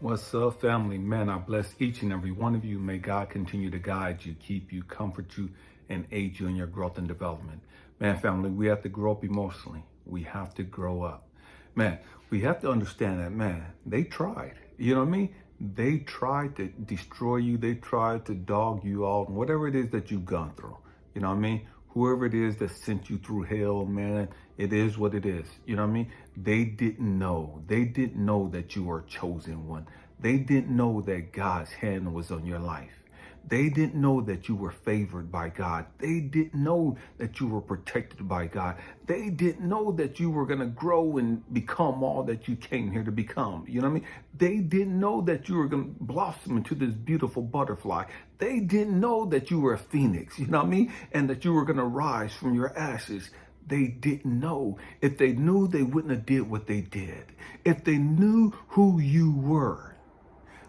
What's up, family? Man, I bless each and every one of you. May God continue to guide you, keep you, comfort you, and aid you in your growth and development. Man, family, we have to grow up emotionally. We have to grow up. Man, we have to understand that, man, they tried. You know what I mean? They tried to destroy you. They tried to dog you out, whatever it is that you've gone through. You know what I mean? Whoever it is that sent you through hell, man, it is what it is. You know what I mean? They didn't know. They didn't know that you were a chosen one. They didn't know that God's hand was on your life. They didn't know that you were favored by God. They didn't know that you were protected by God. They didn't know that you were going to grow and become all that you came here to become. You know what I mean? They didn't know that you were going to blossom into this beautiful butterfly. They didn't know that you were a phoenix, you know what I mean? And that you were going to rise from your ashes. They didn't know. If they knew, they wouldn't have did what they did. If they knew who you were,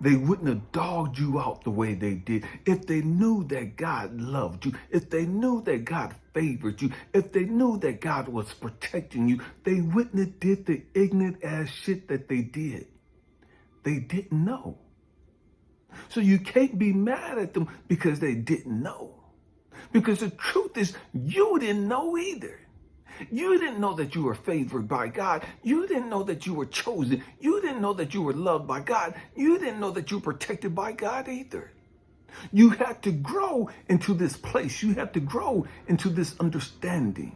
they wouldn't have dogged you out the way they did. If they knew that God loved you, if they knew that God favored you, if they knew that God was protecting you, they wouldn't have did the ignorant ass shit that they did. They didn't know. So you can't be mad at them because they didn't know. Because the truth is, you didn't know either. You didn't know that you were favored by God. You didn't know that you were chosen. You didn't know that you were loved by God. You didn't know that you were protected by God either. You had to grow into this place. You had to grow into this understanding.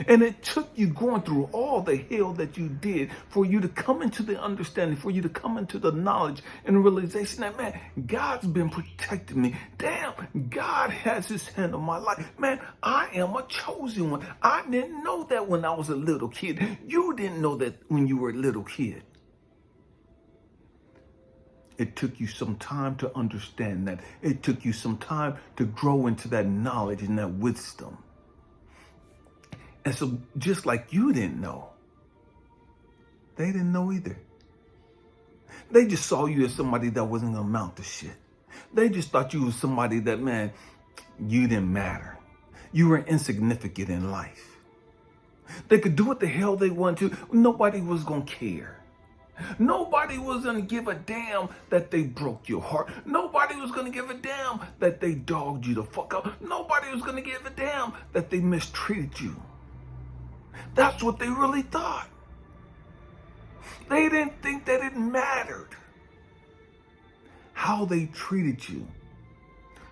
And it took you going through all the hell that you did for you to come into the understanding, for you to come into the knowledge and realization that, man, God's been protecting me. Damn, God has his hand on my life. Man, I am a chosen one. I didn't know that when I was a little kid. You didn't know that when you were a little kid. It took you some time to understand that. It took you some time to grow into that knowledge and that wisdom. And so just like you didn't know, they didn't know either. They just saw you as somebody that wasn't going to amount to shit. They just thought you was somebody that, man, you didn't matter. You were insignificant in life. They could do what the hell they wanted to. Nobody was going to care. Nobody was going to give a damn that they broke your heart. Nobody was going to give a damn that they dogged you the fuck up. Nobody was going to give a damn that they mistreated you. That's what they really thought. They didn't think that it mattered how they treated you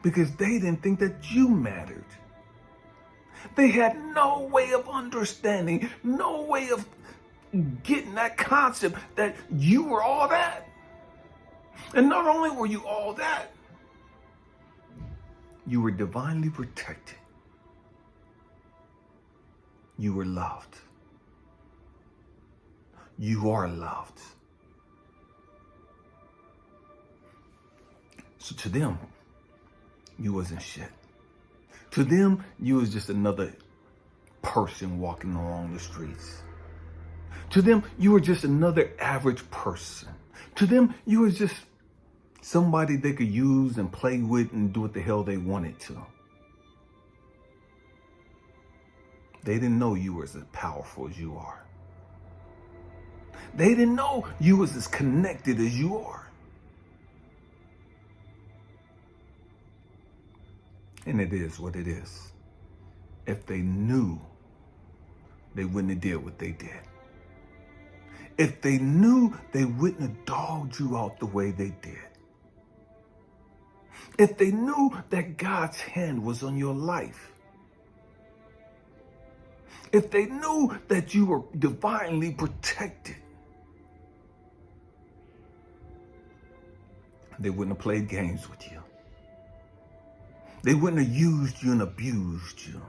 because they didn't think that you mattered. They had no way of understanding, no way of getting that concept that you were all that. And not only were you all that, you were divinely protected. You were loved. You are loved. So to them, you wasn't shit. To them, you was just another person walking along the streets. To them, you were just another average person. To them, you was just somebody they could use and play with and do what the hell they wanted to. They didn't know you were as powerful as you are. They didn't know you was as connected as you are. And it is what it is. If they knew, they wouldn't have did what they did. If they knew, they wouldn't have dogged you out the way they did. If they knew that God's hand was on your life. If they knew that you were divinely protected, they wouldn't have played games with you. They wouldn't have used you and abused you.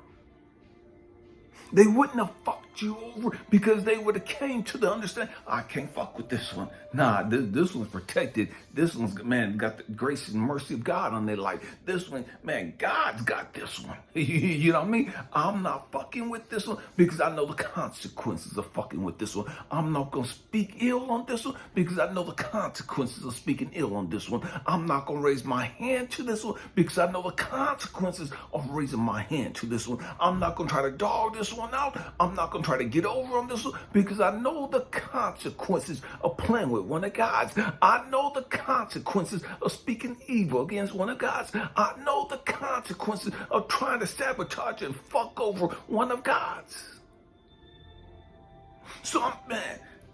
They wouldn't have fucked you over because they would have came to the understanding, I can't fuck with this one. Nah, this one's protected. This one's, man, got the grace and mercy of God on their life. This one, man, God's got this one. You know what I mean? I'm not fucking with this one because I know the consequences of fucking with this one. I'm not going to speak ill on this one because I know the consequences of speaking ill on this one. I'm not going to raise my hand to this one because I know the consequences of raising my hand to this one. I'm not going to try to dog this one out. I'm not going to going to try to get over on this one because I know the consequences of playing with one of God's. I know the consequences of speaking evil against one of God's. I know the consequences of trying to sabotage and fuck over one of God's. So,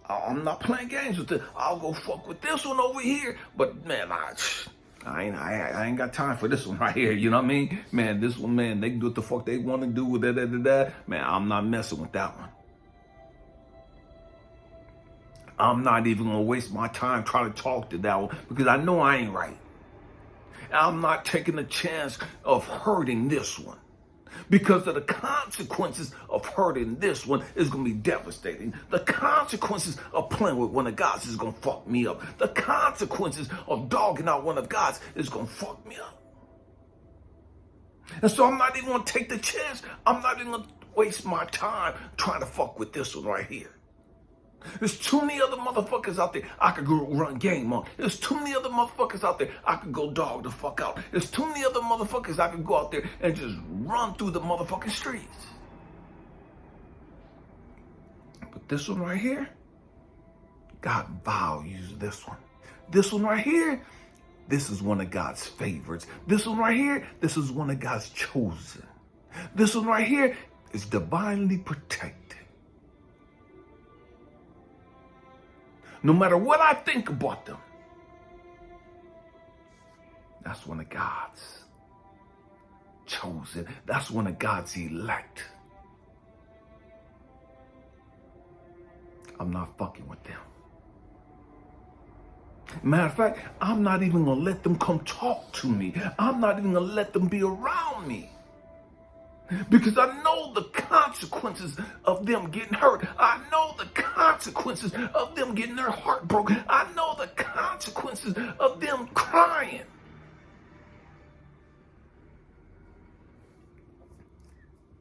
I'm not playing games with it. I'll go fuck with this one over here. But, man, I ain't got time for this one right here. You know what I mean? Man, this one, man, they can do what the fuck they want to do with that. Man, I'm not messing with that one. I'm not even going to waste my time trying to talk to that one because I know I ain't right. I'm not taking the chance of hurting this one. Because of the consequences of hurting this one is going to be devastating. The consequences of playing with one of God's is going to fuck me up. The consequences of dogging out one of God's is going to fuck me up. And so I'm not even going to take the chance. I'm not even going to waste my time trying to fuck with this one right here. There's too many other motherfuckers out there I could go run game on. There's too many other motherfuckers out there I could go dog the fuck out. There's too many other motherfuckers I could go out there and just run through the motherfucking streets. But this one right here, God values this one. This one right here, this is one of God's favorites. This one right here, this is one of God's chosen. This one right here is divinely protected. No matter what I think about them, that's one of God's chosen. That's one of God's elect. I'm not fucking with them. Matter of fact, I'm not even going to let them come talk to me. I'm not even going to let them be around me. Because I know the consequences of them getting hurt. I know the consequences of them getting their heart broken. I know the consequences of them crying.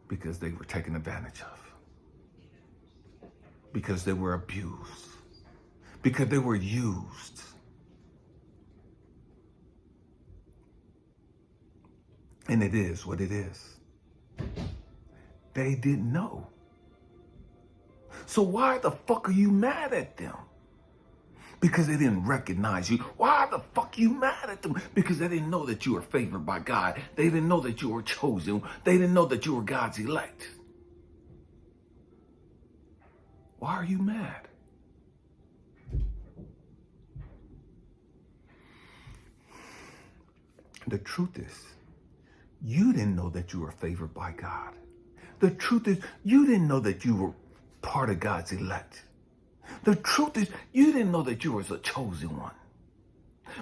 Because they were taken advantage of. Because they were abused. Because they were used. And it is what it is. They didn't know. So why the fuck are you mad at them? Because they didn't recognize you. Why the fuck are you mad at them? Because they didn't know that you were favored by God. They didn't know that you were chosen. They didn't know that you were God's elect. Why are you mad? The truth is, you didn't know that you were favored by God. The truth is, you didn't know that you were part of God's elect. The truth is, you didn't know that you was a chosen one.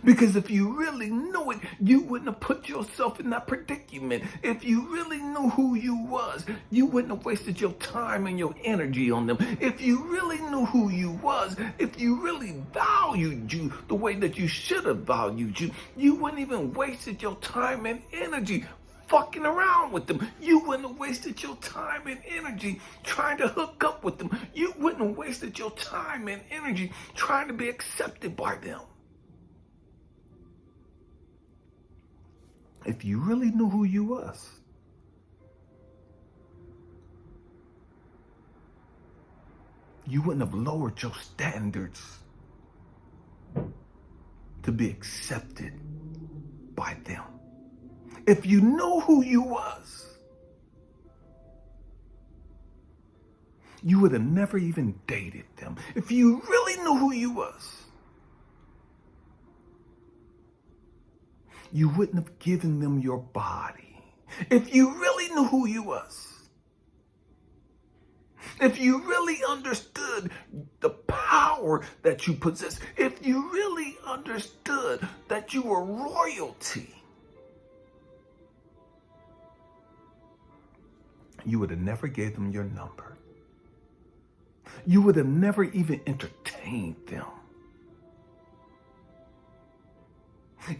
Because if you really knew it, you wouldn't have put yourself in that predicament. If you really knew who you was, you wouldn't have wasted your time and your energy on them. If you really knew who you was, if you really valued you the way that you should have valued you, you wouldn't even wasted your time and energy fucking around with them. You wouldn't have wasted your time and energy trying to hook up with them. You wouldn't have wasted your time and energy trying to be accepted by them. If you really knew who you was, you wouldn't have lowered your standards to be accepted by them. If you knew who you was, you would have never even dated them. If you really knew who you was, you wouldn't have given them your body. If you really knew who you was, if you really understood the power that you possess, if you really understood that you were royalty, you would have never gave them your number. You would have never even entertained them.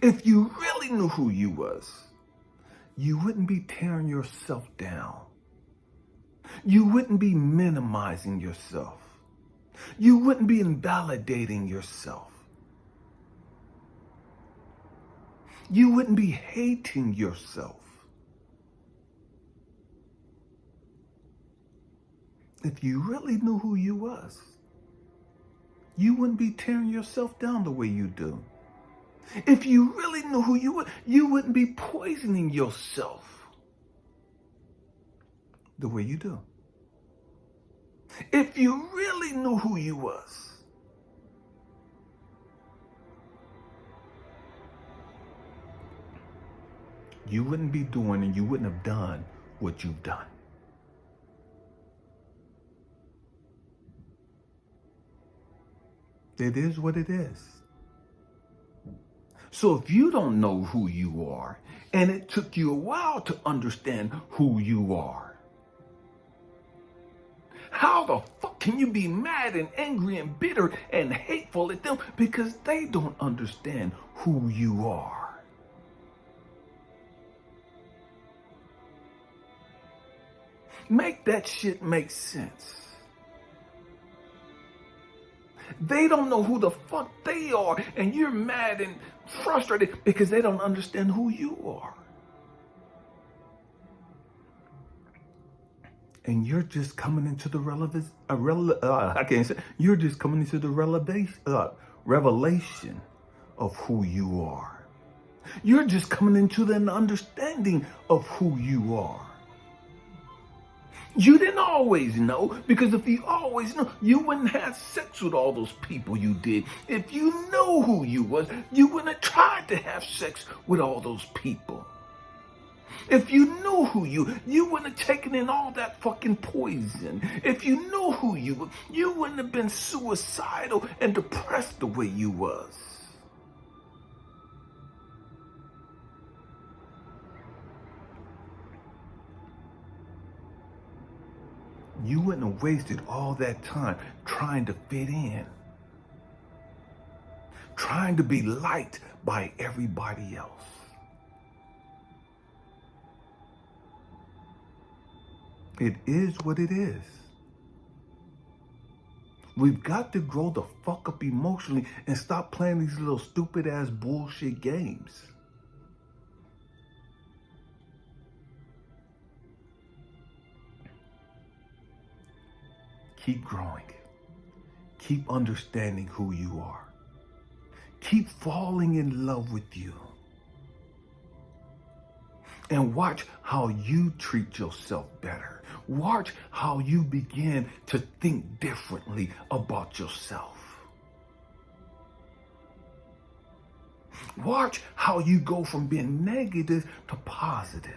If you really knew who you was, you wouldn't be tearing yourself down. You wouldn't be minimizing yourself. You wouldn't be invalidating yourself. You wouldn't be hating yourself. If you really knew who you was, you wouldn't be tearing yourself down the way you do. If you really knew who you were, you wouldn't be poisoning yourself the way you do. If you really knew who you was, you wouldn't be doing and you wouldn't have done what you've done. It is what it is. So if you don't know who you are, and it took you a while to understand who you are, how the fuck can you be mad and angry and bitter and hateful at them because they don't understand who you are? Make that shit make sense. They don't know who the fuck they are, and you're mad and frustrated because they don't understand who you are. And you're just coming into the you're just coming into the revelation of who you are. You're just coming into the understanding of who you are. You didn't always know, because if you always knew, you wouldn't have sex with all those people you did. If you knew who you was, you wouldn't have tried to have sex with all those people. If you knew who you wouldn't have taken in all that fucking poison. If you knew who you wouldn't have been suicidal and depressed the way you was. You wouldn't have wasted all that time trying to fit in, trying to be liked by everybody else. It is what it is. We've got to grow the fuck up emotionally and stop playing these little stupid ass bullshit games. Keep growing. Keep understanding who you are. Keep falling in love with you. And watch how you treat yourself better. Watch how you begin to think differently about yourself. Watch how you go from being negative to positive.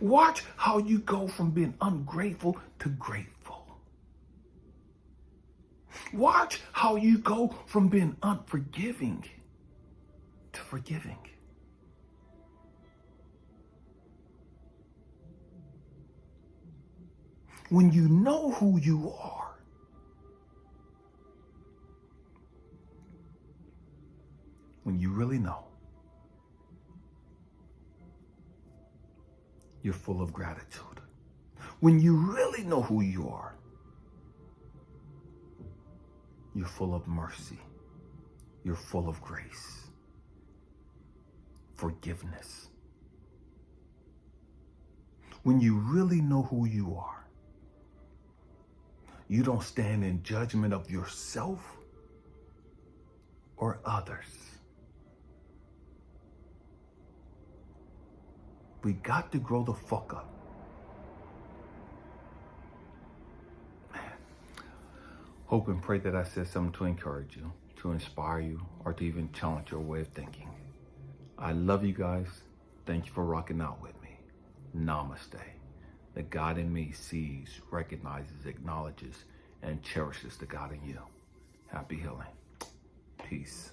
Watch how you go from being ungrateful to grateful. Watch how you go from being unforgiving to forgiving. When you know who you are, when you really know, you're full of gratitude. When you really know who you are, you're full of mercy. You're full of grace, forgiveness. When you really know who you are, you don't stand in judgment of yourself or others. We got to grow the fuck up. Man, hope and pray that I said something to encourage you, to inspire you, or to even challenge your way of thinking. I love you guys. Thank you for rocking out with me. Namaste. The God in me sees, recognizes, acknowledges, and cherishes the God in you. Happy healing. Peace.